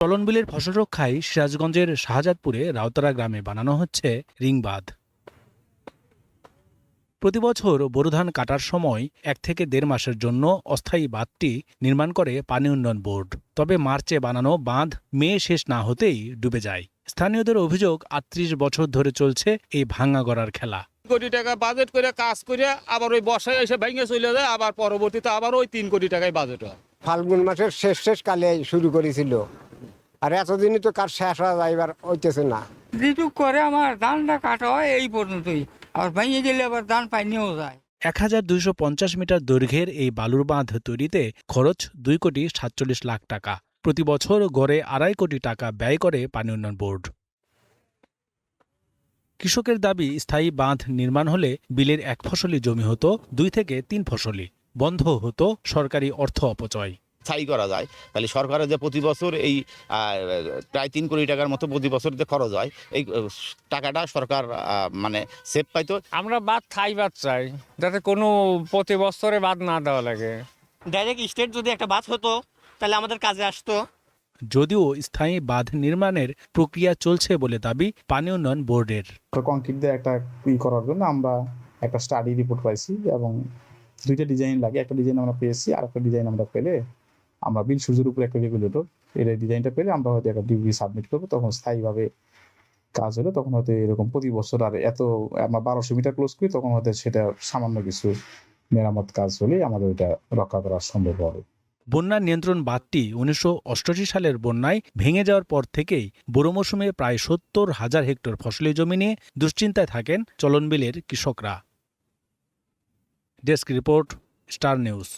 চলনবিলের ফসল রক্ষায় সিরাজগঞ্জের শাহজাদপুরে রাউতারা গ্রামে বানানো হচ্ছে রিং বাঁধ। প্রতিবছর বোরো ধান কাটার সময় 1 থেকে 1.5 মাসের জন্য অস্থায়ী বাঁধটি নির্মাণ করে পানি উন্নয়ন বোর্ড। তবে মার্চে বানানো বাঁধ মে শেষ না হতেই ডুবে যায়। স্থানীয়দের অভিযোগ 38 বছর ধরে চলছে এই ভাঙা গড়ার খেলা। কোটি টাকা বাজেট করে কাজ করে আবার ওই বর্ষায় এসে ভেঙে চলে যায়, আবার পরবর্তীতে আবার ওই 3 কোটি টাকায় বাজেট হয়। ফাল্গুন মাসের শেষ কালে শুরু করেছিল, আর এতদিনই তো কাজ শেষ হওয়া যাইবার হইতেছে না। যেটুক করে আমার ধানটা কাটা হয় এই পর্যন্তই, আর ভেঙে গেলে আবার ধান পাইনিও যায়। 1250 মিটার দৈর্ঘ্যের এই বালুর বাঁধ তৈরিতে খরচ 2,47 লাখ টাকা। প্রতি বছর গড়ে 2.5 কোটি টাকা ব্যয় করে পানি উন্নয়ন বোর্ড। কৃষকের দাবি, স্থায়ী বাঁধ নির্মাণ হলে বিলের 1 ফসলি জমি হতো 2 থেকে 3 ফসলি, বন্ধ হতো সরকারি অর্থ অপচয়। স্থায়ী করা যায় তাহলে সরকারের যে প্রতি বছর এই প্রায় 3 কোটি টাকার মতো প্রতি বছর যে খরচ হয়, এই টাকাটা সরকার মানে সেভ পাইতো। আমরা বাদ থাই বাদ চাই, যাতে কোনো প্রতি বছরে বাদ না দেওয়া লাগে। ডাইরেক্ট স্টেট যদি একটা বাঁধ হতো তাহলে আমাদের কাজে আসতো। যদিও স্থায়ী বাঁধ নির্মাণের প্রক্রিয়া চলছে বলে দাবি পানি উন্নয়ন বোর্ডের। কংক্রিট দিয়ে একটা করার জন্য আমরা একটা স্টাডি রিপোর্ট পাইছি এবং 2টা ডিজাইন লাগে। একটা ডিজাইন আমরা পেয়েছি, আর একটা ডিজাইন আমরা পেলে আমরা বিল সূর্যের উপরে একটা রেগুলেটর, এর ডিজাইনটা পেলে আমরা হয়তো একটা ডিগ্রি সাবমিট করবো। তখন স্থায়ীভাবে কাজ হলে তখন হয়তো এরকম প্রতি বছর আর এত আমরা 1200 মিটার ক্লোজ করি, তখন হয়তো সেটা সামান্য কিছু মেরামত কাজ হলে আমাদের ওইটা রক্ষা করা সম্ভব হবে। বন্যা নিয়ন্ত্রণ বাঁধটি 1988 সালের বন্যায় ভেঙে যাওয়ার পর থেকেই বোরো মৌসুমে প্রায় 70,000 হেক্টর ফসলি জমি নিয়ে দুশ্চিন্তায় থাকেন চলনবিলের কৃষকরা। Desk report, star news.